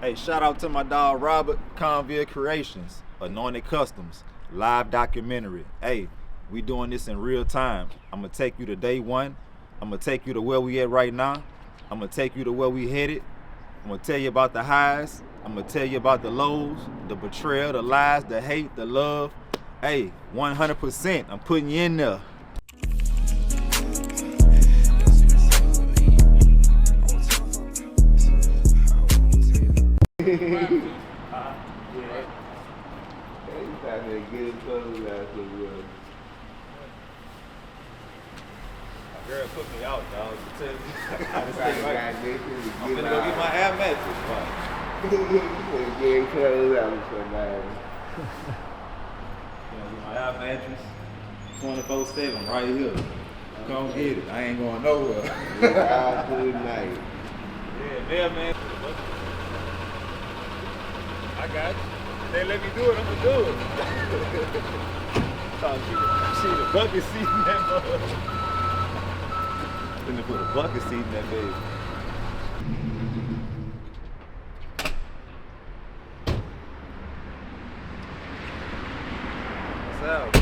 Hey, shout out to my dog Robert, Conville Creations, Anointed Kustumz, live documentary. Hey, we doing this in real time. I'm gonna take you to day one. I'm gonna take you to where we at right now. I'm gonna take you to where we headed. I'm gonna tell you about the highs. I'm gonna tell you about the lows, the betrayal, the lies, the hate, the love. Hey, 100%, I'm putting you in there. Girl put me out, dog. I'm gonna go get my air mattress. Get clothes out somebody. My air mattress, 24/7, right here. Come get it. I ain't going nowhere. All through the night. Yeah, man. I got you. They let me do it, I'm gonna do it. See the bucket seat in that motherfucker. Then they put a bucket seat in that baby. What's up?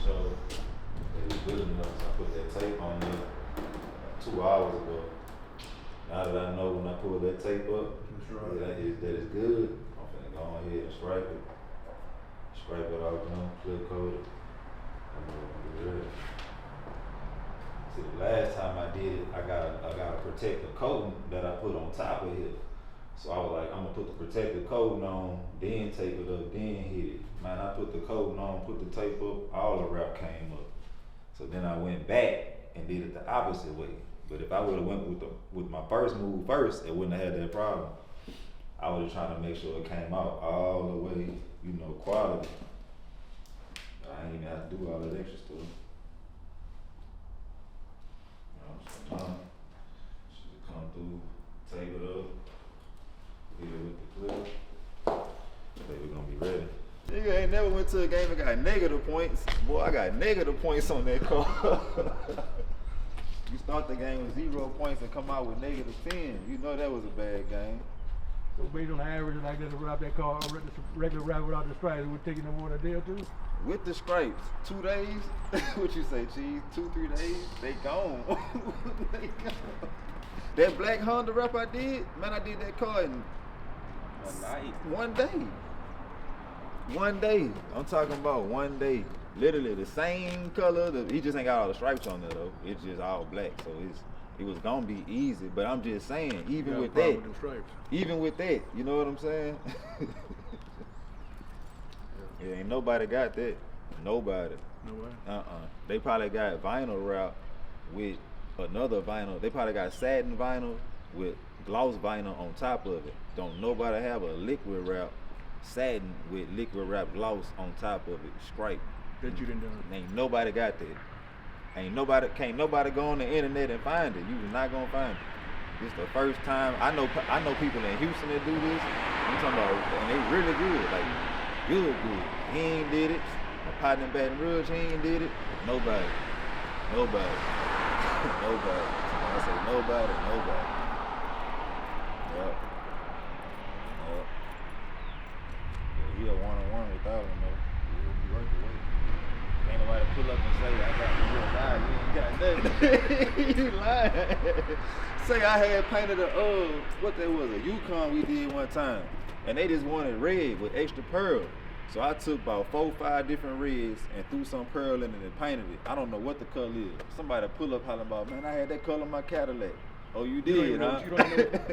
So it was good enough. I put that tape on there 2 hours ago. Now that I know when I pull that tape up, that is good, I'm finna go ahead and scrape it. Scrape it off, flip coat it. I'm gonna be ready. See, the last time I did it, I got a protective coating that I put on top of it. So I was like, I'm gonna put the protective coating on, then tape it up, then hit it. Man, I put the coating on, put the tape up, all the wrap came up. So then I went back and did it the opposite way. But if I would have went with my first move first, it wouldn't have had that problem. I was just trying to make sure it came out all the way, quality. I ain't even have to do all that extra stuff. Sometimes should come through, tape it up. Hit it with the clip. Say we're gonna be ready. Nigga ain't never went to a game and got negative points. Boy, I got negative points on that car. You start the game with 0 points and come out with -10. You know that was a bad game. So based on the average, like that to wrap that car, regular wrap without the stripes, it would take no more than a day or two? With the stripes, 2 days. What you say, Cheese? 2-3 days? They gone. They gone. That black Honda wrap I did, man, I did that car in one day. 1 day. I'm talking about 1 day. Literally the same color. He just ain't got all the stripes on there though. It's just all black, so it was gonna be easy. But I'm just saying, even with that, you know what I'm saying? Yeah, ain't nobody got that. Nobody. No way. They probably got vinyl wrap with another vinyl. They probably got satin vinyl with gloss vinyl on top of it. Don't nobody have a liquid wrap satin with liquid wrap gloss on top of it, stripe. That you didn't do. Ain't nobody got that. Can't nobody go on the internet and find it. You not gonna find it. This the first time. I know people in Houston that do this. I'm talking about, and they really good, like good. He ain't did it. My partner in Baton Rouge, he ain't did it. Nobody. Nobody. Nobody. When I say nobody. Yep. Yeah, he a one-on-one without him though. He'll be worth the wait. Ain't nobody pull up and say, I got you lie. You ain't got nothing. You lying. Say I had painted a Yukon we did one time. And they just wanted red with extra pearl. So I took about 4 or 5 different reds and threw some pearl in it and painted it. I don't know what the color is. Somebody pull up hollering about, man, I had that color in my Cadillac. Oh, you did, huh? You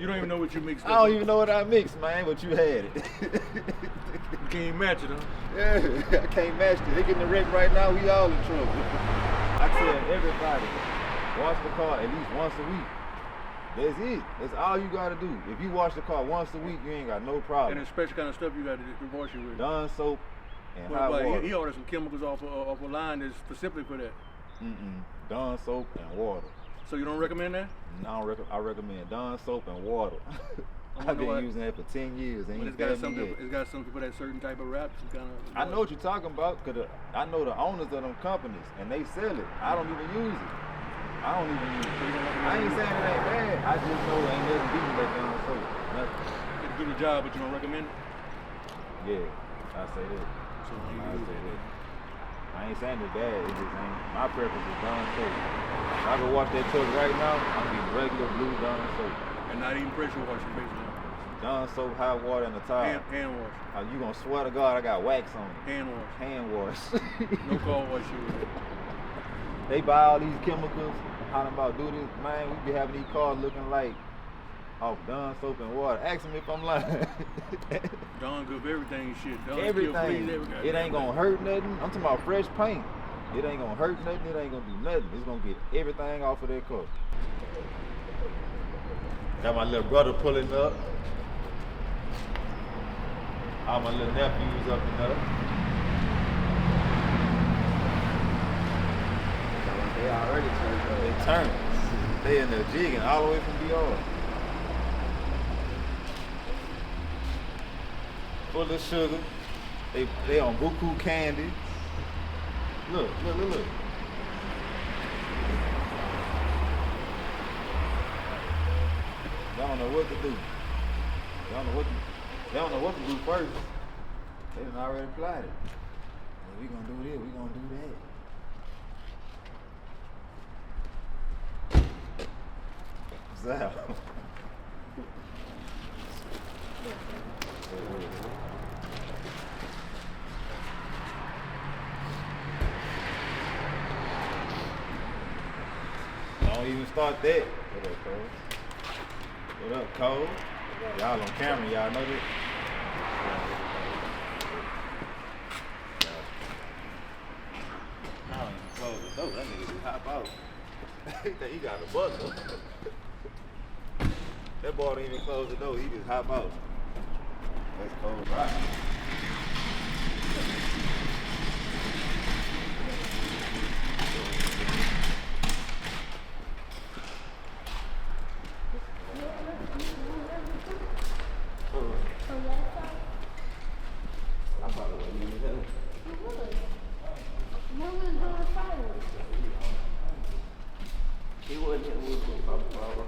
don't even know what you mixed up. I don't even know what I mixed, man, but you had it. You can't match it, huh? Yeah, I can't match it. They getting the wreck right now, we all in trouble. I tell everybody, wash the car at least once a week. That's it. That's all you gotta do. If you wash the car once a week, you ain't got no problem. And the special kind of stuff you got to wash it with. Dawn soap, and Well, hot but water. he ordered some chemicals off a line that's specifically for that. Dawn soap and water. So you don't recommend that? No, I recommend Dawn soap and water. I've been using that for 10 years. But it's got something for that certain type of wrap. Some kind of. I know what you're talking about, because I know the owners of them companies, and they sell it. I don't even use it. I don't even use it. I ain't saying it ain't bad. I just know it ain't nothing beating that Dawn soap. Nothing. It do the job, but you don't recommend it? Yeah, I say that. So I say that. I ain't saying it's bad. It just ain't. My preference is Dawn soap. If I can wash that truck right now, I'm getting regular blue Dawn soap. And not even pressure washing, basically. Dawn soap, hot water, and the towel. Hand wash. You gonna swear to God I got wax on it. Hand wash. Hand wash. No car wash shoes. They buy all these chemicals, hollering about do this. Man, we be having these cars looking like off Dawn soap and water. Ask them if I'm lying. Dawn good for everything and shit. Dawn Everything. It ain't gonna hurt nothing. I'm talking about fresh paint. It ain't gonna hurt nothing. It ain't gonna do nothing. It's gonna get everything off of that car. Got my little brother pulling up. All my little nephews up and up. They already turned up. They turned. They in there jigging all the way from DR. Full of sugar. They on buku candy. Look. Y'all don't know what to do. They don't know what to do first. They done already applied it. Well, we gonna do this, we gonna do that. What's that? Don't even start that. What up, Cole? What up, Cole? Y'all on camera, y'all know that? I don't even close the door. That nigga just hop out. He think he got a butler. That boy didn't even close the door. He just hop out. That's cold, right? I probably wouldn't even tell him. He wasn't here. We was going to pop the ball.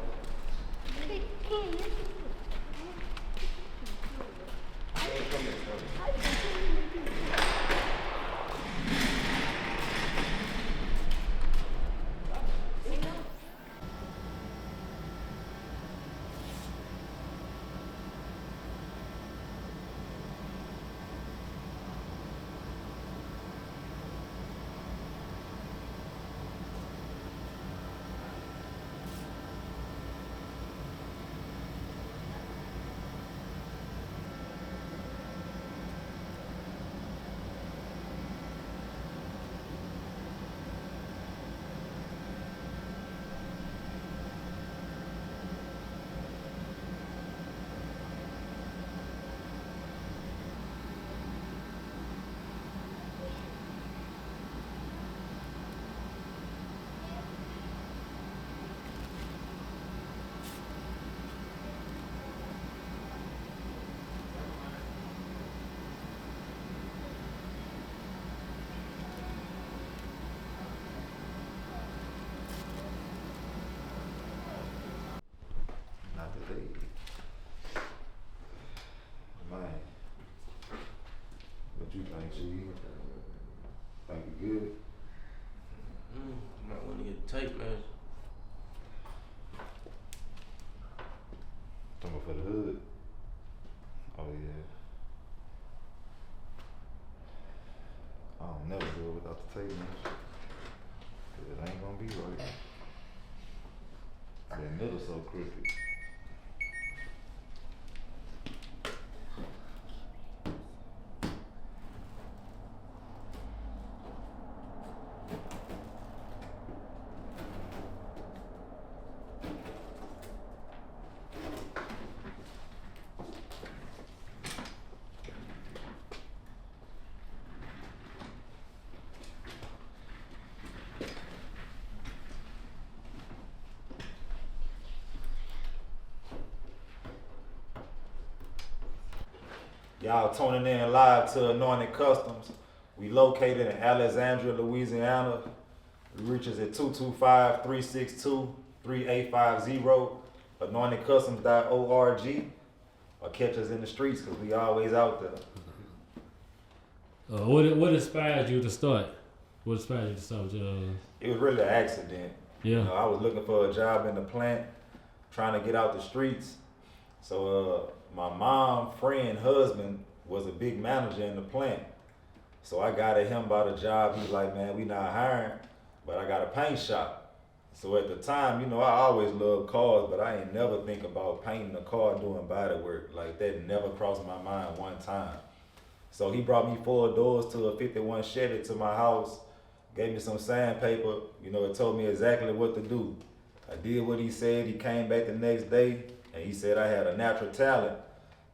Not today. Man. What you think, G? Think you good? Might want to get the tape, man. Talking for the hood. Oh yeah. I don't never do it without the tape, man. 'Cause it ain't gonna be right. That middle so crooked. Y'all tuning in live to Anointed Kustumz. We located in Alexandria, Louisiana. Reach us at 225-362-3850. AnointedKustumz.org. Or catch us in the streets because we always out there. What inspired you to start? What inspired you to start? It was really an accident. Yeah. You know, I was looking for a job in the plant, trying to get out the streets. So my mom, friend, husband was a big manager in the plant. So I got at him about a job. He's like, man, we not hiring, but I got a paint shop. So at the time, you know, I always loved cars, but I ain't never think about painting a car doing body work. Like that never crossed my mind one time. So he brought me 4 doors to a 51 Chevy to my house, gave me some sandpaper, you know, it told me exactly what to do. I did what he said. He came back the next day and he said I had a natural talent.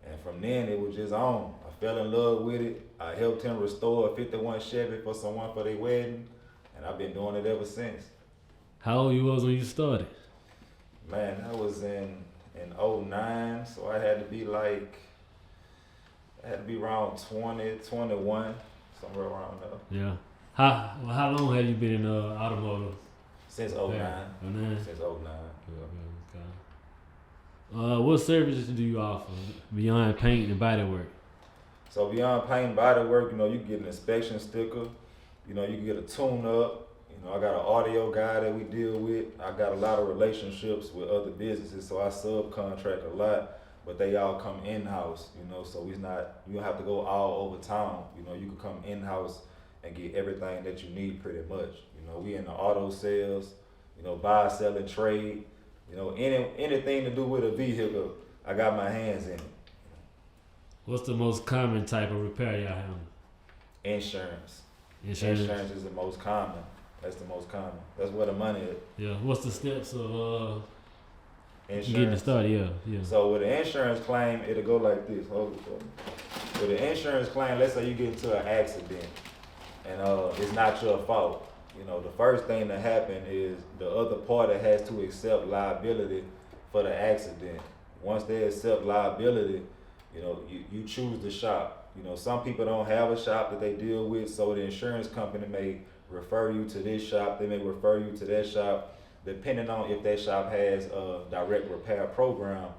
And from then it was just on. I fell in love with it. I helped him restore a 51 Chevy for someone for their wedding. And I've been doing it ever since. How old you was when you started? Man, that was in 09, so I had to be around 20, 21, somewhere around there. Yeah. How long have you been in automotive? Since 09. Yeah. Since 09. Okay. What services do you offer beyond paint and body work? So beyond paint and body work, you know, you can get an inspection sticker. You know, you can get a tune-up. You know, I got an audio guy that we deal with. I got a lot of relationships with other businesses, so I subcontract a lot, but they all come in-house, you know, so you don't have to go all over town. You know, you can come in-house and get everything that you need pretty much. You know, we in the auto sales, you know, buy, sell, and trade. You know, anything to do with a vehicle, I got my hands in it. What's the most common type of repair y'all handle? Insurance. Insurance is the most common. That's the most common. That's where the money is. Yeah. What's the steps of Insurance. getting started? Yeah. So with an insurance claim, it'll go like this. Hold it for me. With an insurance claim, let's say you get into an accident and it's not your fault. You know, the first thing to happen is the other party has to accept liability for the accident. Once they accept liability, you know, you choose the shop. You know, some people don't have a shop that they deal with, so the insurance company may refer you to this shop, they may refer you to that shop, depending on if that shop has a direct repair program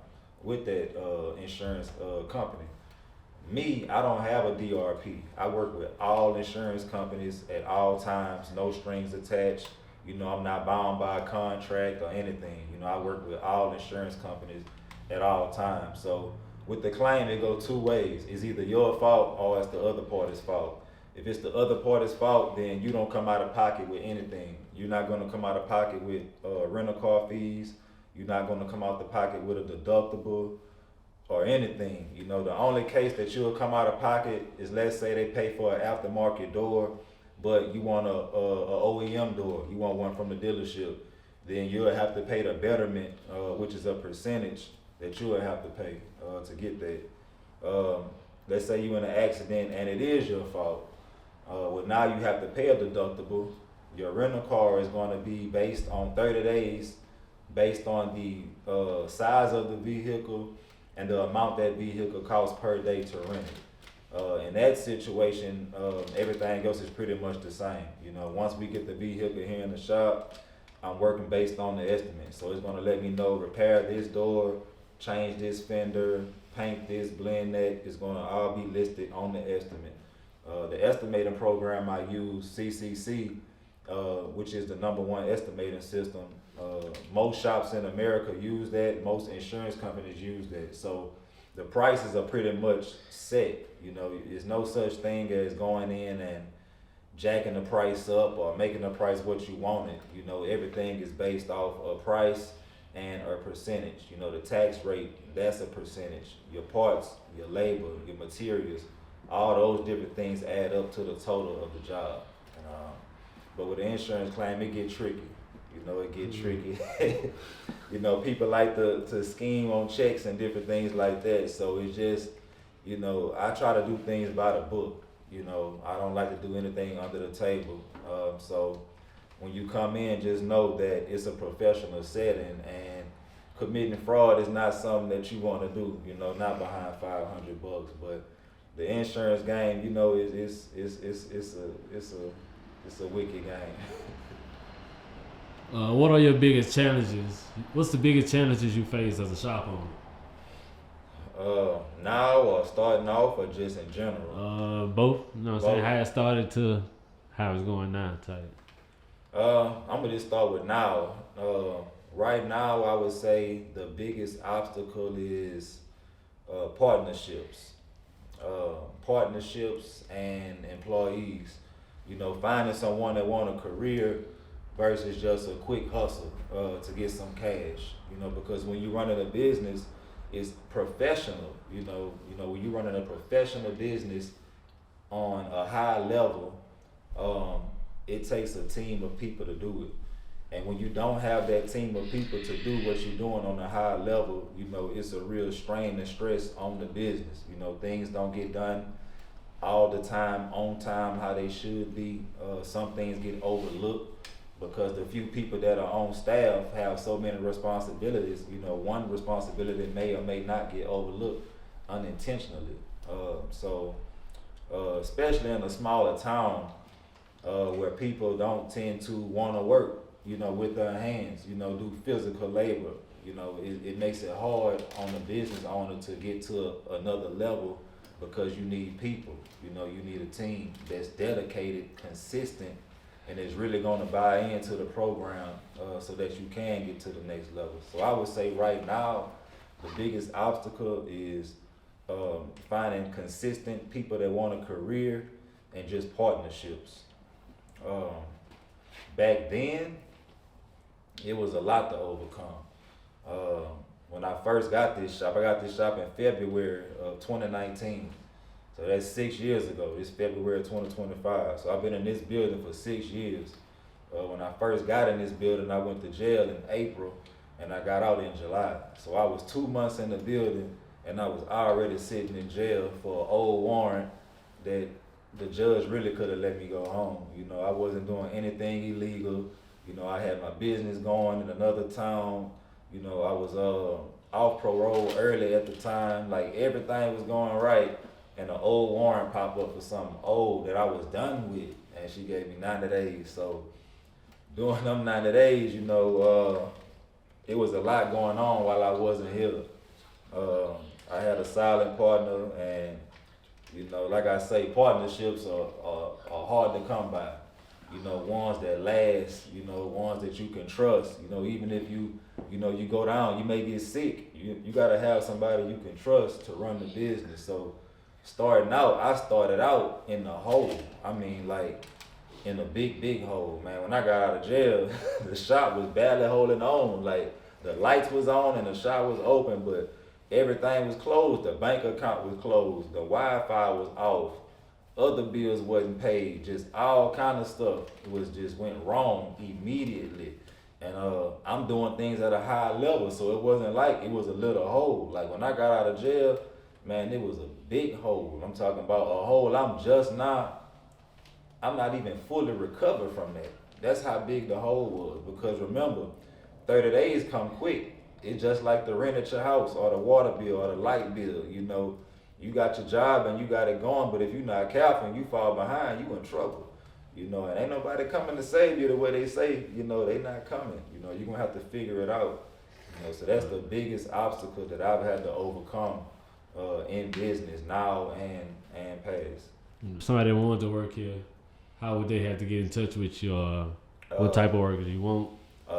with that insurance company. Me, I don't have a DRP. I work with all insurance companies at all times, no strings attached. You know, I'm not bound by a contract or anything. You know, I work with all insurance companies at all times. So with the claim, it goes 2 ways. It's either your fault or it's the other party's fault. If it's the other party's fault, then you don't come out of pocket with anything. You're not gonna come out of pocket with rental car fees. You're not gonna come out the pocket with a deductible or anything. You know, the only case that you'll come out of pocket is, let's say they pay for an aftermarket door, but you want a OEM door. You want one from the dealership. Then you'll have to pay the betterment, which is a percentage that you'll have to pay to get that. Let's say you're in an accident and it is your fault. Well, now you have to pay a deductible. Your rental car is going to be based on 30 days, based on the size of the vehicle and the amount that vehicle costs per day to rent it. In that situation, everything else is pretty much the same. You know, once we get the vehicle here in the shop, I'm working based on the estimate. So it's going to let me know, repair this door, change this fender, paint this, blend that. It's going to all be listed on the estimate. The estimating program I use, CCC, which is the #1 estimating system. Most shops in America use that. Most insurance companies use that. So the prices are pretty much set. You know, there's no such thing as going in and jacking the price up or making the price what you want it. You know, everything is based off a price and a percentage. You know, the tax rate, that's a percentage. Your parts, your labor, your materials, all those different things add up to the total of the job. But with the insurance claim, it get tricky. You know, it get tricky. You know, people like to scheme on checks and different things like that. So it's just, you know, I try to do things by the book. You know, I don't like to do anything under the table. So when you come in, just know that it's a professional setting, and committing fraud is not something that you want to do. You know, not behind $500, but the insurance game, you know, it's a wicked game. What are your biggest challenges? What's the biggest challenges you face as a shop owner? Now or starting off or just in general? Both. You know what I'm saying? Both. How it started to how it's going now, type. I'm gonna just start with now. Right now, I would say the biggest obstacle is partnerships. Partnerships and employees. You know, finding someone that want a career versus just a quick hustle to get some cash. You know, because when you're running a business, it's professional. You know, when you're running a professional business on a high level, it takes a team of people to do it. And when you don't have that team of people to do what you're doing on a high level, you know, it's a real strain and stress on the business. You know, things don't get done all the time, on time, how they should be. Some things get overlooked because the few people that are on staff have so many responsibilities. You know, one responsibility may or may not get overlooked unintentionally. Especially in a smaller town, where people don't tend to want to work, you know, with their hands, you know, do physical labor. You know, it makes it hard on the business owner to get to another level because you need people. You know, you need a team that's dedicated, consistent, and is really going to buy into the program so that you can get to the next level. So I would say right now, the biggest obstacle is finding consistent people that want a career and just partnerships. Back then, it was a lot to overcome. When I first got this shop, I got this shop in February of 2019. So that's 6 years ago. It's February 2025. So I've been in this building for 6 years. When I first got in this building, I went to jail in April and I got out in July. So I was 2 months in the building and I was already sitting in jail for an old warrant that the judge really could have let me go home. You know, I wasn't doing anything illegal. You know, I had my business going in another town. You know, I was off parole early at the time. Like everything was going right. And an old warrant popped up for something old that I was done with. And she gave me 90 days. So during them 90 days, you know, it was a lot going on while I wasn't here. I had a silent partner and, you know, like I say, partnerships are hard to come by. You know, ones that last, you know, ones that you can trust. You know, even if you go down, you may get sick. You gotta have somebody you can trust to run the business. So starting out, I started out in the hole. I mean, like in a big hole, man. When I got out of jail, the shop was barely holding on. Like the lights was on and the shop was open, but everything was closed. The bank account was closed. The Wi-Fi was off. Other bills wasn't paid. Just all kind of stuff went wrong immediately. And I'm doing things at a high level, so it wasn't like it was a little hole. Like when I got out of jail, man, it was a big hole. I'm talking about a hole I'm not even fully recovered from that. That's how big the hole was. Because remember, 30 days come quick. It's just like the rent at your house or the water bill or the light bill. You know, you got your job and you got it going, but if you're not careful and you fall behind, you in trouble. You know, and ain't nobody coming to save you the way they say, you know, they not coming. You know, you're gonna have to figure it out. You know, so that's the biggest obstacle that I've had to overcome in business now and past. Somebody that wanted to work here, how would they have to get in touch with you? What type of work do you want?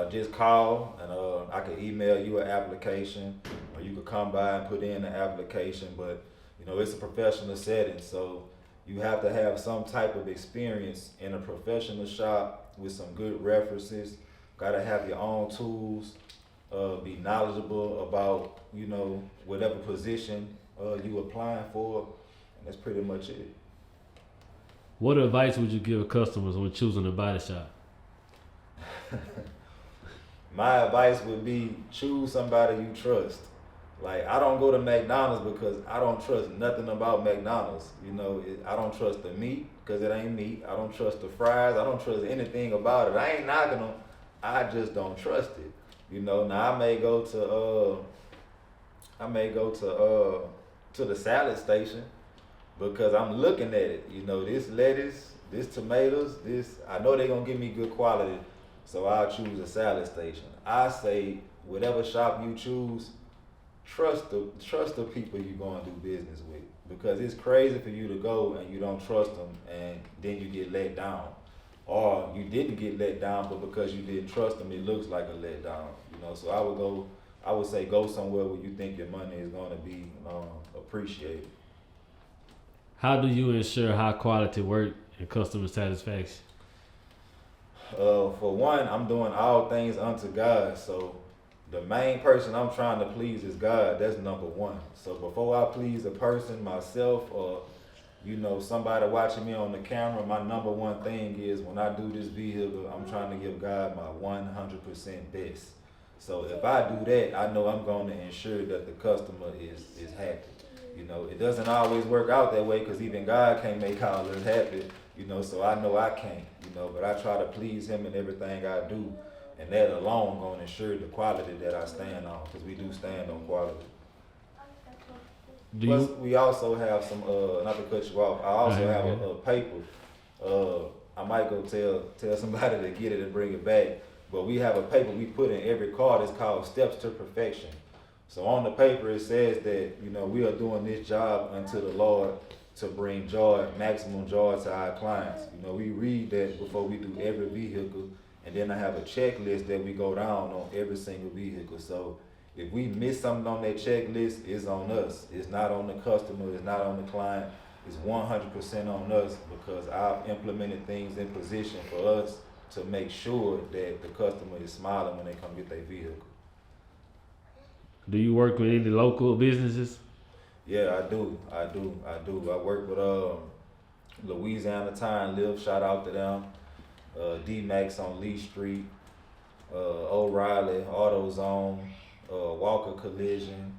Just call and I can email you an application, or you could come by and put in the application. But you know, it's a professional setting, so you have to have some type of experience in a professional shop with some good references. Got to have your own tools. Be knowledgeable about, you know, whatever position you applying for, and that's pretty much it. What advice would you give customers when choosing a body shop? My advice would be choose somebody you trust. Like, I don't go to McDonald's because I don't trust nothing about McDonald's. You know, I don't trust the meat because it ain't meat. I don't trust the fries. I don't trust anything about it. I ain't knocking them. I just don't trust it. You know, now I may go to the salad station, because I'm looking at it. You know, this lettuce, this tomatoes, this, I know they're gonna give me good quality, so I'll choose a salad station. I say, whatever shop you choose, trust the people you're going to do business with, because it's crazy for you to go and you don't trust them and then you get let down, or you didn't get let down, but because you didn't trust them, it looks like a letdown. You know, so I would say go somewhere where you think your money is going to be appreciated. How do you ensure high quality work and customer satisfaction? For one, I'm doing all things unto God, so the main person I'm trying to please is God. That's number one. So before I please a person, myself, or somebody watching me on the camera, my number one thing is when I do this vehicle, I'm trying to give God my 100% best. So if I do that, I know I'm going to ensure that the customer is happy. It doesn't always work out that way, because even God can't make all of us happy, so I know I can't, but I try to please him in everything I do. And that alone going to ensure the quality that I stand on, because we do stand on quality. Plus, we also have some, not to cut you off, I also have a paper. I might go tell somebody to get it and bring it back. But we have a paper we put in every car that's called Steps to Perfection. So on the paper it says that, we are doing this job unto the Lord to bring joy, maximum joy to our clients. We read that before we do every vehicle, and then I have a checklist that we go down on every single vehicle. So if we miss something on that checklist, it's on us. It's not on the customer, it's not on the client. It's 100% on us, because I've implemented things in position for us to make sure that the customer is smiling when they come get their vehicle. Do you work with any local businesses? Yeah, I do. I work with Louisiana Tire and Live, shout out to them. D-Max on Lee Street, O'Reilly, AutoZone, Walker Collision,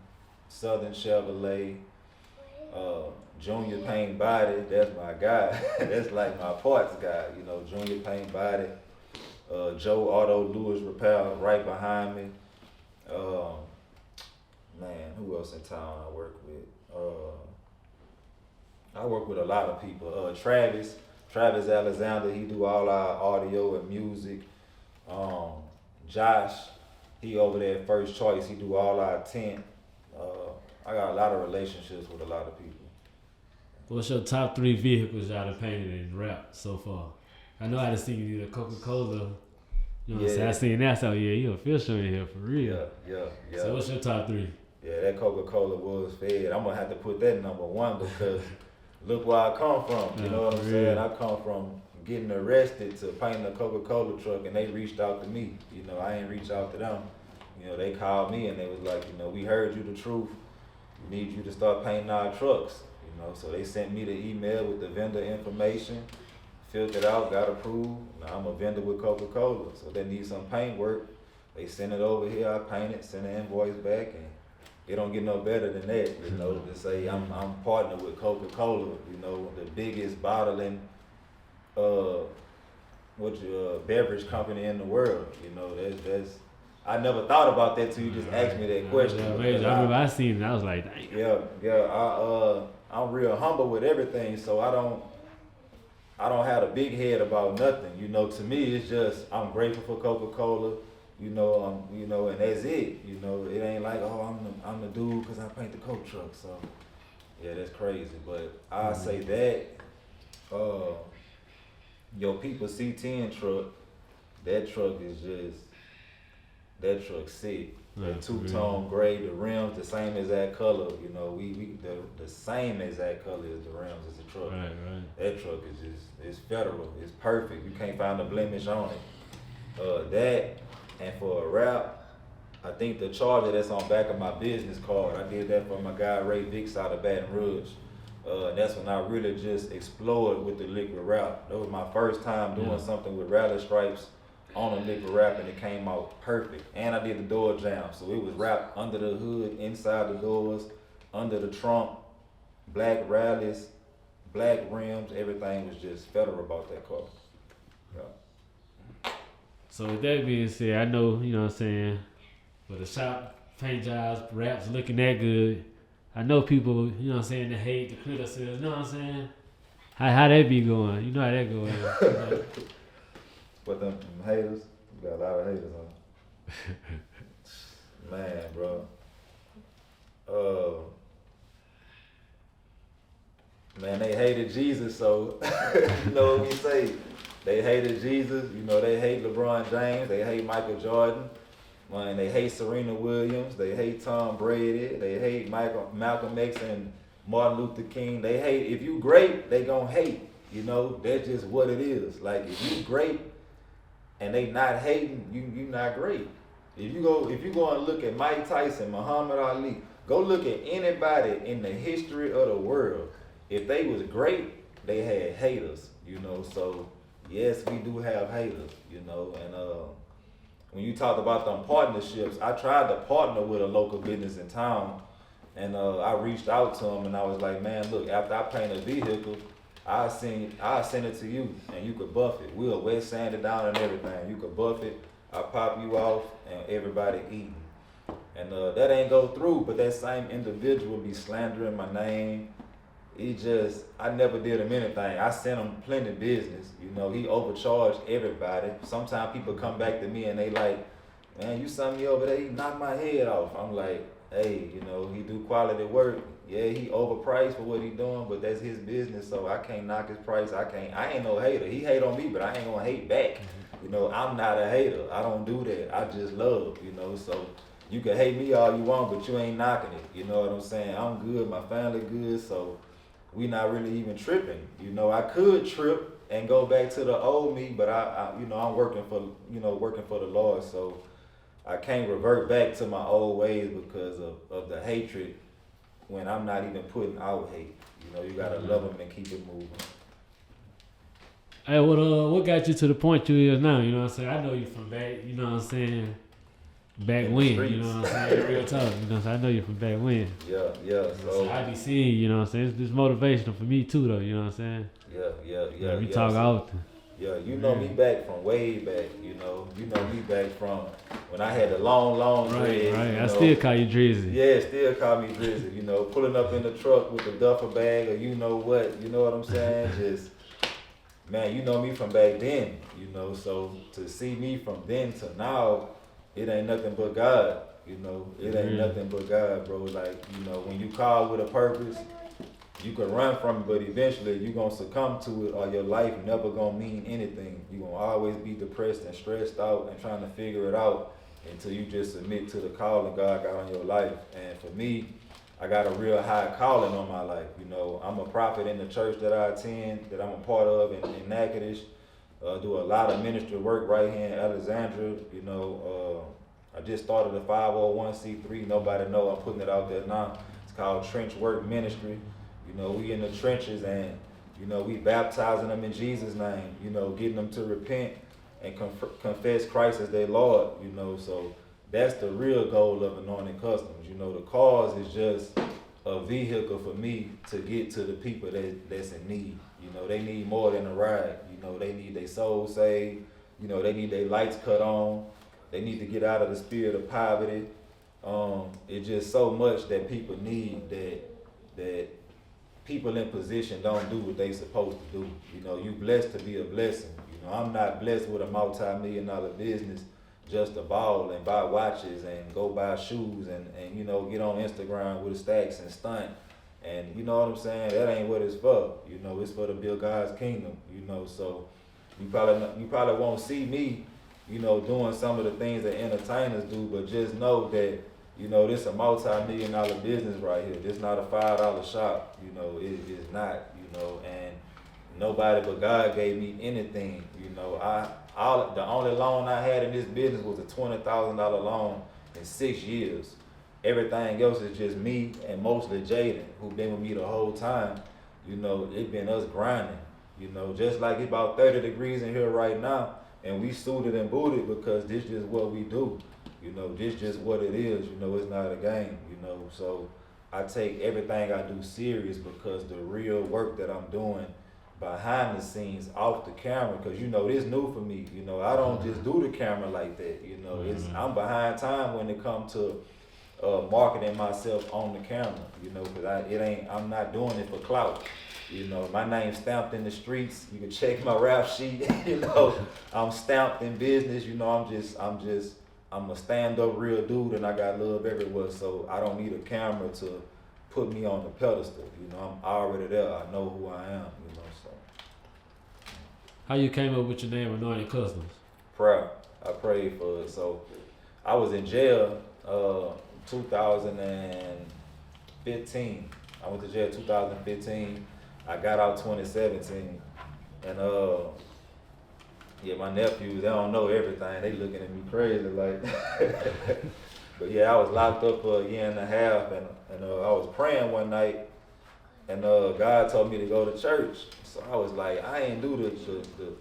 Southern Chevrolet, Junior Paint Body, that's my guy. That's like my parts guy, Junior Paint Body, Joe Auto Lewis Repair right behind me. Man, who else in town I work with? I work with a lot of people. Travis Alexandria, he do all our audio and music. Josh, he over there at First Choice, he do all our tent. I got a lot of relationships with a lot of people. What's your top 3 vehicles y'all have painted in rap so far? I know I done seen you do the Coca-Cola. You know what I'm saying? I seen that, so yeah, you official in here for real. Yeah. So what's your top 3? Yeah, that Coca-Cola was fed. I'm gonna have to put that number 1, because look where I come from. You know what I'm saying? I come from getting arrested to painting a Coca-Cola truck, and they reached out to me. I ain't reached out to them. They called me and they was like, we heard you the truth. We need you to start painting our trucks. So they sent me the email with the vendor information, filled it out, got approved. Now I'm a vendor with Coca-Cola, so they need some paint work. They send it over here, I paint it, send the invoice back, and it don't get no better than that. To say I'm partnered with Coca-Cola, the biggest bottling beverage company in the world. That's I never thought about that till you just asked me that question. I remember I seen it, I was like, dang. Yeah. I'm real humble with everything, so I don't have a big head about nothing. To me it's just I'm grateful for Coca-Cola. And that's it. It ain't like, oh, I'm the dude because I paint the Coke truck. So yeah, that's crazy. But I say that your people C10 truck, that truck sick. The two-tone gray, the rims the same exact color. The same exact color as the rims as the truck. Right. That truck is it's federal. It's perfect. You can't find a blemish on it. That, and for a wrap, I think the Charger that's on back of my business card, I did that for my guy Ray Vicks out of Baton Rouge. And that's when I really just explored with the liquid wrap. That was my first time doing something with rally stripes on a liquid wrap, and it came out perfect. And I did the door jam, so it was wrapped under the hood, inside the doors, under the trunk, black rallies, black rims, everything was just federal about that car. Yeah. So with that being said, I know, what I'm saying, with the shop paint jobs, wraps looking that good, I know people, you know what I'm saying, that hate, the criticism, you know what I'm saying? How that be going? You know how that going. But them haters, we got a lot of haters on. Man, bro. Man, they hated Jesus, so you know what we say. They hated Jesus, you know, they hate LeBron James, they hate Michael Jordan, man, they hate Serena Williams, they hate Tom Brady, they hate Malcolm X and Martin Luther King. They hate, if you great, they gonna hate. You know, that's just what it is. Like if you great and they not hating, you not great. If you go and look at Mike Tyson, Muhammad Ali, go look at anybody in the history of the world. If they was great, they had haters, you know. So yes, we do have haters, you know. And when you talk about them partnerships, I tried to partner with a local business in town, and I reached out to them and I was like, man, look, after I paint a vehicle, I'll send it to you and you could buff it. We'll wet sand it down and everything. You could buff it, I'll pop you off and everybody eating. And that ain't go through, but that same individual be slandering my name. I never did him anything. I sent him plenty of business. You know, he overcharged everybody. Sometimes people come back to me and they like, man, you sent me over there, he knocked my head off. I'm like, hey, you know, he do quality work. Yeah, he overpriced for what he doing, but that's his business, so I can't knock his price. I ain't no hater. He hate on me, but I ain't gonna hate back. You know, I'm not a hater. I don't do that. I just love, you know, so you can hate me all you want, but you ain't knocking it. You know what I'm saying? I'm good, my family good, so we not really even tripping. You know, I could trip and go back to the old me, but I you know, I'm working for the Lord, so I can't revert back to my old ways because of the hatred when I'm not even putting out hate. You know, you gotta love them and keep it moving. Hey, what got you to the point you is now? You know what I'm saying? I know you from back, you know what I'm saying? Back when, you know what I'm saying? Real talk, you know what I'm saying? I know you from back when. Yeah. So I be seeing, you know what I'm saying? It's motivational for me too, though, you know what I'm saying? Yeah. We talk often. Yeah, you know me back from way back, you know. You know me back from when I had the long dreads. Right. I still call you Drizzy. Yeah, still call me Drizzy, you know. Pulling up in the truck with the duffel bag or you know what I'm saying? Just, man, you know me from back then, you know. So to see me from then to now, it ain't nothing but God, you know. It ain't nothing but God, bro. Like, you know, when you call with a purpose, you can run from it, but eventually you're going to succumb to it or your life never going to mean anything. You're going to always be depressed and stressed out and trying to figure it out until you just submit to the calling God got on your life. And for me, I got a real high calling on my life. You know, I'm a prophet in the church that I attend, that I'm a part of in Natchitoches. Do a lot of ministry work right here in Alexandria. You know, I just started a 501c3. Nobody know I'm putting it out there now. It's called Trench Work Ministry. You know, we in the trenches and, you know, we baptizing them in Jesus' name, you know, getting them to repent and confess Christ as their Lord, you know. So that's the real goal of Anointed Kustumz. You know, the cause is just a vehicle for me to get to the people that's in need. You know, they need more than a ride. You know, they need their soul saved. You know, they need their lights cut on. They need to get out of the spirit of poverty. It's just so much that people need that people in position don't do what they supposed to do. You know, you blessed to be a blessing. You know, I'm not blessed with a multi-million-dollar business just to ball and buy watches and go buy shoes and you know, get on Instagram with the stacks and stunt. And you know what I'm saying? That ain't what it's for. You know, it's for to build God's kingdom, you know. So you probably won't see me, you know, doing some of the things that entertainers do, but just know that, you know, this a multi-million-dollar business right here. This not a $5 shop, you know. It is not, you know, and nobody but God gave me anything, you know. The only loan I had in this business was a $20,000 loan in 6 years. Everything else is just me and mostly Jaden, who been with me the whole time. You know, it been us grinding, you know, just like it's about 30 degrees in here right now, and we suited and booted because this is what we do. You know, this just what it is. You know, it's not a game, you know. So I take everything I do serious because the real work that I'm doing behind the scenes, off the camera, because, you know, this new for me. You know, I don't just do the camera like that. You know, I'm behind time when it comes to marketing myself on the camera, you know, cause I'm not doing it for clout. You know, my name's stamped in the streets. You can check my rap sheet. You know, I'm stamped in business. You know, I'm a stand-up real dude, and I got love everywhere. So I don't need a camera to put me on the pedestal. You know, I'm already there. I know who I am. You know, so. How you came up with your name, Anointed Kustumz? Proud. I prayed for it. So I was in jail 2015. I went to jail 2015. I got out 2017, and yeah, my nephews, they don't know everything. They looking at me crazy like, but yeah, I was locked up for a year and a half, and I was praying one night, and God told me to go to church. So I was like, I ain't do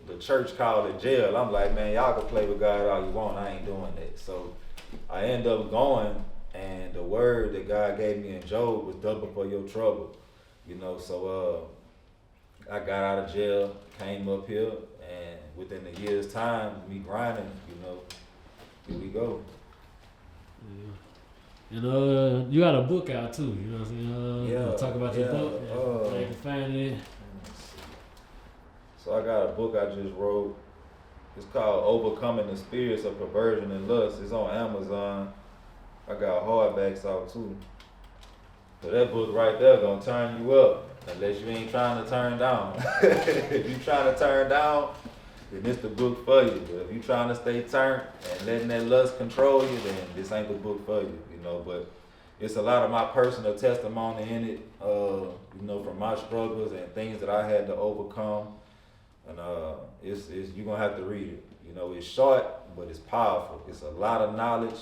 the church call in jail. I'm like, man, y'all can play with God all you want. I ain't doing that. So I ended up going, and the word that God gave me in Job was double for your trouble. You know, so I got out of jail, came up here, and within a year's time, me grinding, you know, here we go. Yeah. And you got a book out too, you know what I'm saying? Yeah, talk about your book, they can find it. So I got a book I just wrote. It's called Overcoming the Spirits of Perversion and Lust. It's on Amazon. I got hardbacks out too. So that book right there gonna turn you up, unless you ain't trying to turn down. If you trying to turn down, then this the book for you. But if you trying to stay turned and letting that lust control you, then this ain't the book for you, you know. But it's a lot of my personal testimony in it, you know, from my struggles and things that I had to overcome. And it's you're gonna have to read it. You know, it's short, but it's powerful. It's a lot of knowledge.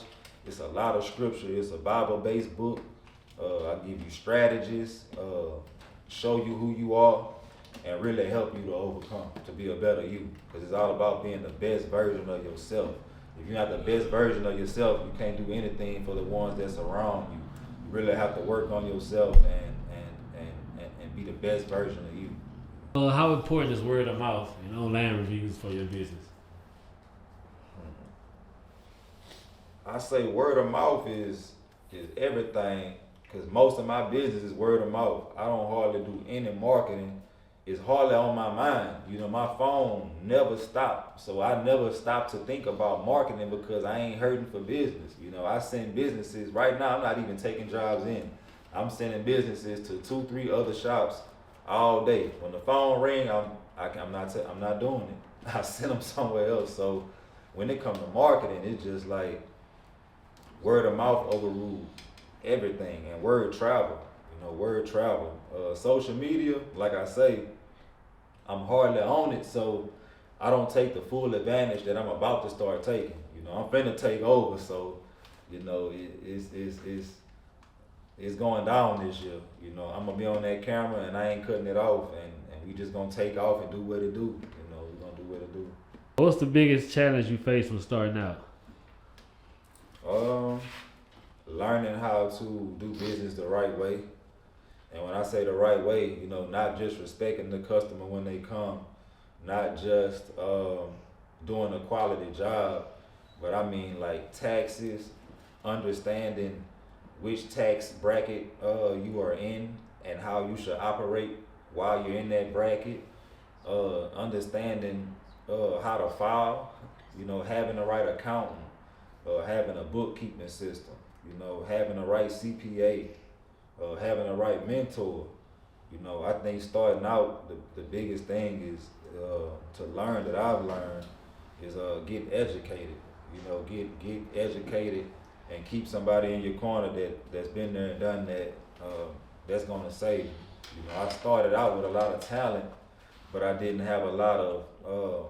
It's a lot of scripture. It's a Bible-based book. I give you strategies, show you who you are, and really help you to overcome, to be a better you. Because it's all about being the best version of yourself. If you're not the best version of yourself, you can't do anything for the ones that surround you. You really have to work on yourself and be the best version of you. How important is word of mouth and online reviews for your business? I say word of mouth is everything, because most of my business is word of mouth. I don't hardly do any marketing. It's hardly on my mind. You know, my phone never stopped. So I never stopped to think about marketing because I ain't hurting for business. You know, I send businesses, right now I'm not even taking jobs in. I'm sending businesses to 2-3 other shops all day. When the phone ring, I'm not doing it. I send them somewhere else. So when it comes to marketing, it's just like word of mouth overruled everything, and word travel. You know, word travel. Social media, like I say, I'm hardly on it, so I don't take the full advantage that I'm about to start taking. You know, I'm finna take over, so you know it's going down this year. You know, I'm gonna be on that camera and I ain't cutting it off, and we just gonna take off and do what it do. You know, we gonna do what it do. What's the biggest challenge you faced when starting out? Learning how to do business the right way. And when I say the right way, you know, not just respecting the customer when they come, not just doing a quality job, but I mean like taxes, understanding which tax bracket you are in and how you should operate while you're in that bracket, understanding how to file, you know, having the right accountant, having a bookkeeping system, you know, having the right CPA, having the right mentor. You know, I think starting out, the biggest thing is to learn that I've learned is get educated. You know, get educated and keep somebody in your corner that's been there and done that. That's gonna save you. You know, I started out with a lot of talent, but I didn't have a lot of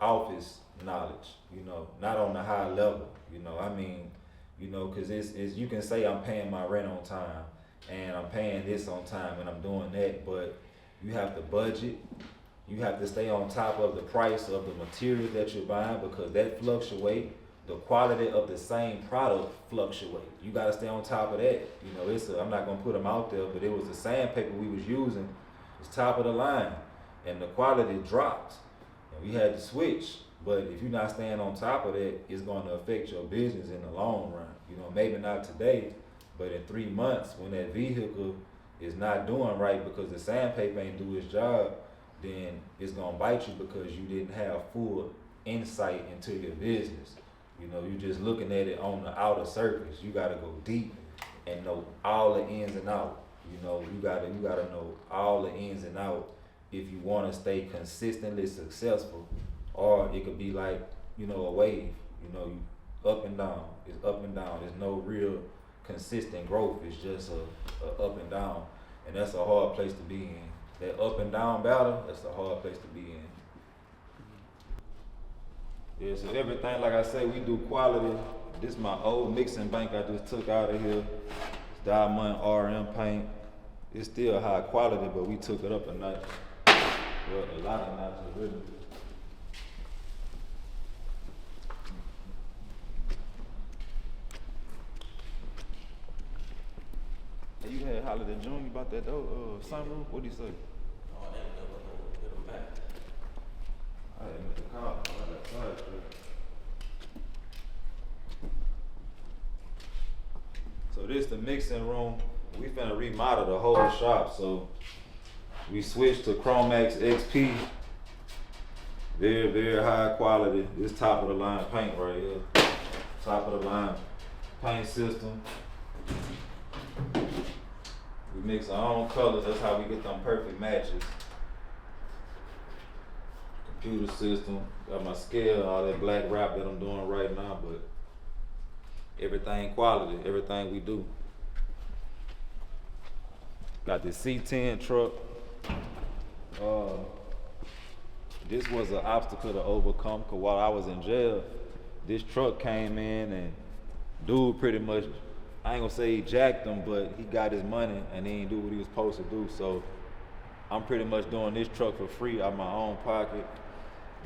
office knowledge. You know, not on the high level. You know, I mean, you know, cause it's you can say I'm paying my rent on time and I'm paying this on time and I'm doing that, but you have to budget. You have to stay on top of the price of the materials that you're buying because that fluctuate. The quality of the same product fluctuate. You gotta stay on top of that. You know, I'm not gonna put them out there, but it was the sandpaper we was using. It's top of the line, and the quality dropped, and we had to switch. But if you're not staying on top of that, it's going to affect your business in the long run. You know, maybe not today, but in 3 months, when that vehicle is not doing right because the sandpaper ain't do its job, then it's gonna bite you because you didn't have full insight into your business. You know, you just looking at it on the outer surface. You gotta go deep and know all the ins and outs. You know, you gotta know all the ins and outs if you wanna stay consistently successful. Or it could be like, you know, a wave. You know, you up and down. It's up and down. There's no real consistent growth. It's just a up and down. And that's a hard place to be in. That up and down battle, that's a hard place to be in. Yeah, so everything, like I say, we do quality. This is my old mixing bank I just took out of here. It's Diamond RM paint. It's still high quality, but we took it up a notch. Well, a lot of notches, really. Hey, you had hollered at Junior about that sunroof? What'd he say? Oh, that get them back. I had him at the car. I got side street. So this the mixing room. We finna remodel the whole shop. So we switched to Chromax XP. Very, very high quality. This top of the line paint right here. Top of the line paint system. We mix our own colors. That's how we get them perfect matches. Computer system. Got my scale, all that black wrap that I'm doing right now, but everything quality, everything we do. Got this C10 truck. This was an obstacle to overcome, cause while I was in jail, this truck came in and dude pretty much, I ain't gonna say he jacked him, but he got his money and he ain't do what he was supposed to do. So I'm pretty much doing this truck for free out my own pocket.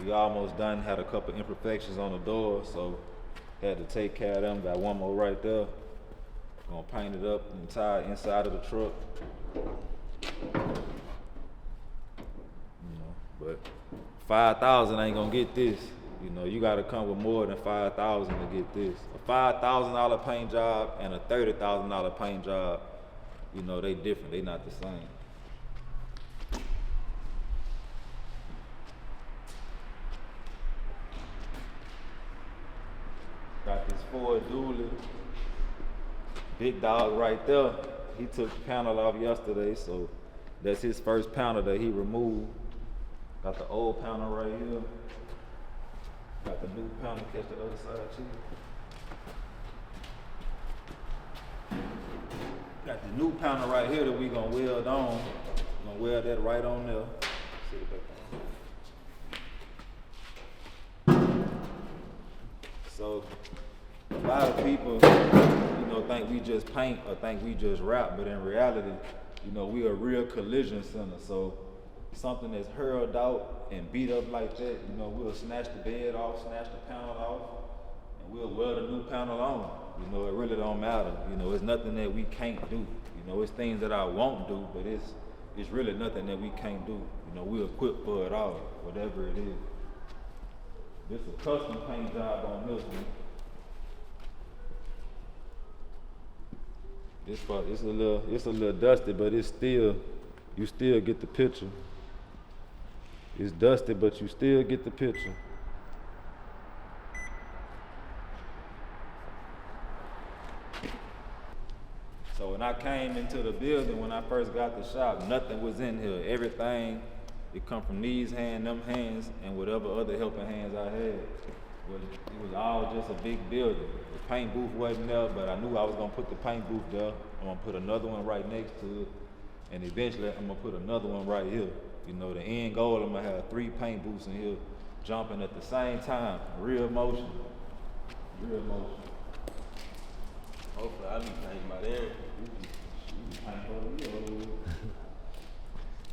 We almost done, had a couple imperfections on the door, so had to take care of them. Got one more right there. Gonna paint it up entire inside of the truck. You know, but 5,000 ain't gonna get this. You know, you gotta come with more than 5,000 to get this. A $5,000 paint job and a $30,000 paint job, you know, they different. They not the same. Got this Ford dually. Big dog right there. He took the panel off yesterday, so that's his first panel that he removed. Got the old panel right here. Got the new panel, catch the other side too. Got the new panel right here that we gonna weld on. Gonna weld that right on there. Sit it back on. So a lot of people, you know, think we just paint or think we just rap, but in reality, you know, we a real collision center. So something that's hurled out and beat up like that, you know, we'll snatch the bed off, snatch the panel off, and we'll weld a new panel on. You know, it really don't matter. You know, it's nothing that we can't do. You know, it's things that I won't do, but it's really nothing that we can't do. You know, we're equipped for it all, whatever it is. This is a custom paint job on this one. It's a little dusty, but it's still, you still get the picture. It's dusty, but you still get the picture. So when I came into the building, when I first got the shop, nothing was in here. Everything, it come from these hands, them hands, and whatever other helping hands I had. It was all just a big building. The paint booth wasn't there, but I knew I was gonna put the paint booth there. I'm gonna put another one right next to it, and eventually I'm gonna put another one right here. You know, the end goal, I'm gonna have 3 paint booths in here jumping at the same time. Real motion. Real motion. Hopefully I'll be painting by then.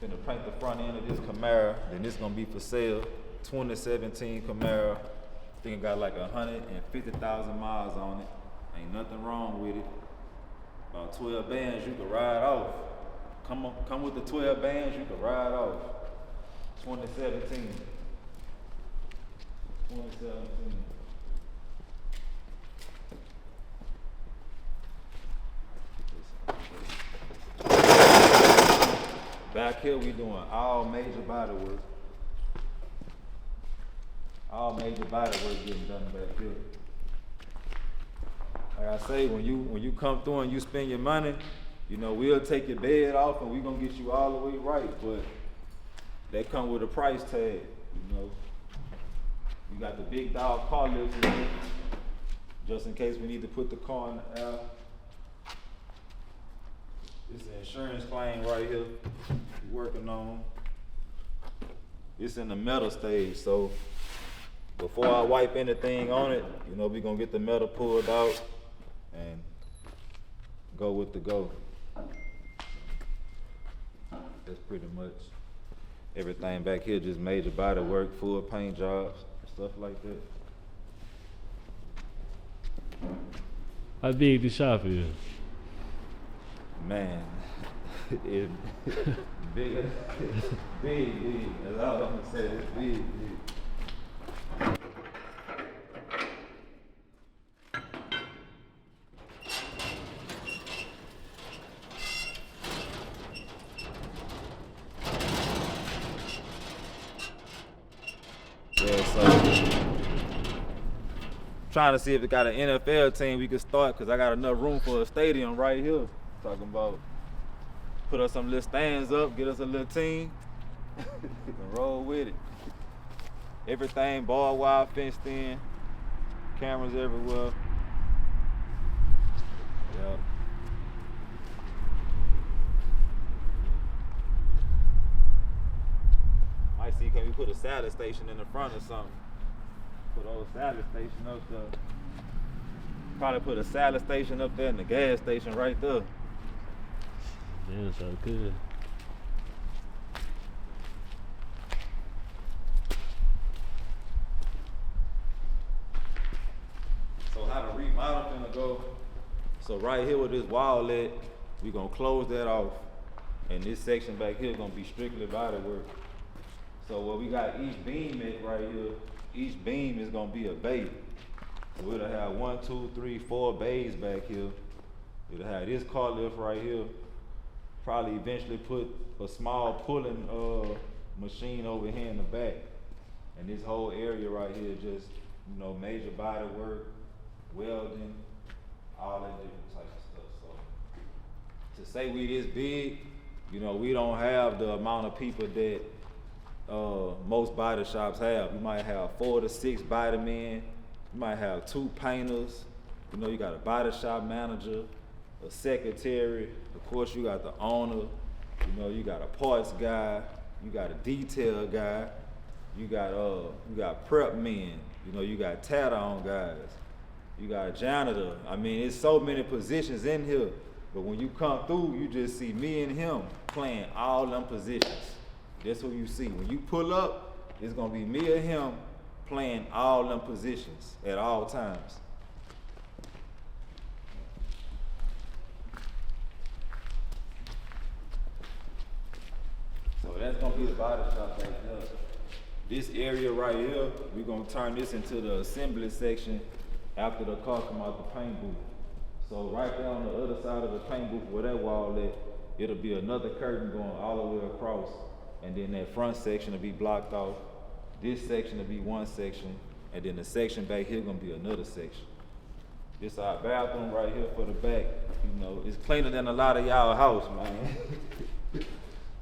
Gonna paint the front end of this Camaro, then this gonna be for sale. 2017 Camaro. I think it got like 150,000 miles on it. Ain't nothing wrong with it. About 12 bands you can ride off. Come with the 12 bands, you can ride off. 2017. 2017. Back here, we doing all major body work. All major body work getting done back here. Like I say, when you come through and you spend your money, you know, we'll take your bed off and we gonna get you all the way right, but that come with a price tag, you know. You got the big dog car lifts in here, just in case we need to put the car in the air. It's an insurance claim right here we're working on. It's in the metal stage, so before I wipe anything on it, you know, we're gonna get the metal pulled out and go with the go. That's pretty much everything back here, just major body work, full paint jobs, stuff like that. How big the shop is? Man, it big, big. That's all I'm gonna say. It's big. Yeah, so trying to see if it got an NFL team we could start, cause I got enough room for a stadium right here. Talking about put us some little stands up, get us a little team, and roll with it. Everything barbed wire fenced in, cameras everywhere. Yep. Might see, can we put a salad station in the front or something? Put an old salad station up there. Probably put a salad station up there and the gas station right there. Damn, so good. So how the remodel finna go? So right here with this wall at, we gonna close that off. And this section back here gonna be strictly body work. So where we got each beam at right here, each beam is gonna be a bay. So we'll have 1, 2, 3, 4 bays back here. It'll have this car lift right here. Probably eventually put a small pulling machine over here in the back. And this whole area right here just, you know, major body work, welding, all that different type of stuff. So to say we this big, you know, we don't have the amount of people that most body shops have. You might have 4 to 6 body men. You might have 2 painters. You know, you got a body shop manager, a secretary. Of course, you got the owner. You know, you got a parts guy. You got a detail guy. You got prep men. You know, you got tat on guys. You got a janitor. I mean, it's so many positions in here. But when you come through, you just see me and him playing all them positions. That's what you see. When you pull up, it's gonna be me and him playing all them positions at all times. So that's gonna be the body shop right there. This area right here, we're gonna turn this into the assembly section after the car come out the paint booth. So right there on the other side of the paint booth where that wall at, it'll be another curtain going all the way across, and then that front section will be blocked off. This section will be one section, and then the section back here gonna be another section. This our bathroom right here for the back. You know, it's cleaner than a lot of y'all house, man.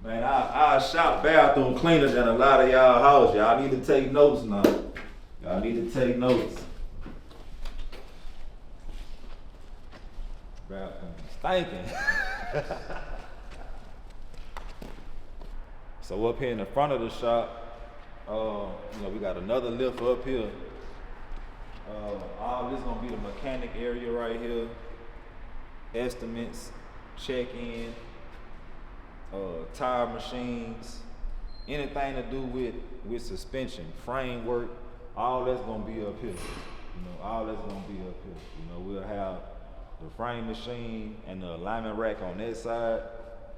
Man, our shop bathroom cleaner than a lot of y'all house. Y'all need to take notes now. Y'all need to take notes. Bathroom stinking. So up here in the front of the shop, you know, we got another lift up here. All this gonna be the mechanic area right here. Estimates, check-in, tire machines, anything to do with suspension, framework, all that's gonna be up here. You know, all that's gonna be up here. You know, we'll have the frame machine and the alignment rack on that side,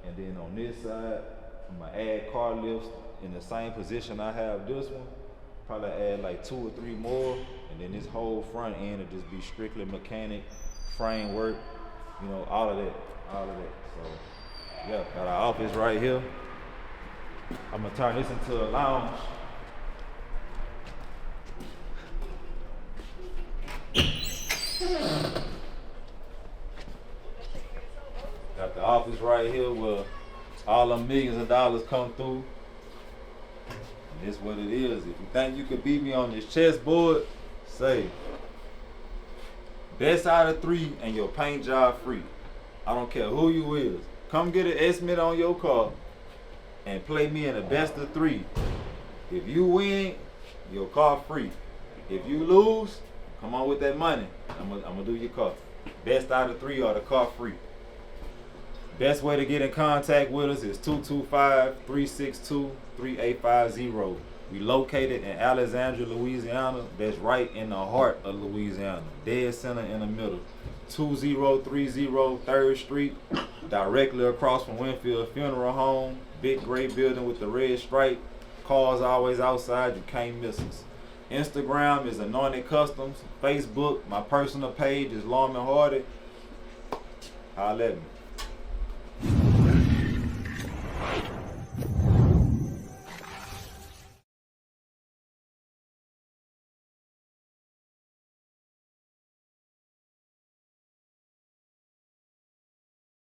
and then on this side, I'm gonna add car lifts in the same position I have this one. probably add like 2 or 3 more, and then this whole front end will just be strictly mechanic, framework, you know, all of that. So yeah, got our office right here. I'm gonna turn this into a lounge. Got the office right here where all them millions of dollars come through. And this what it is. If you think you could beat me on this chessboard, say best out of 3 and your paint job free. I don't care who you is. Come get an estimate on your car and play me in the best of 3. If you win, your car free. If you lose, come on with that money. I'm gonna do your car. Best out of 3 or the car free. Best way to get in contact with us is 225-362-3850. We located in Alexandria, Louisiana. That's right in the heart of Louisiana. Dead center in the middle. 2030 3rd Street, directly across from Winfield Funeral Home. Big gray building with the red stripe. Cars always outside, you can't miss us. Instagram is Anointed Kustumz. Facebook, my personal page is Lawman Hardy. Holla at me.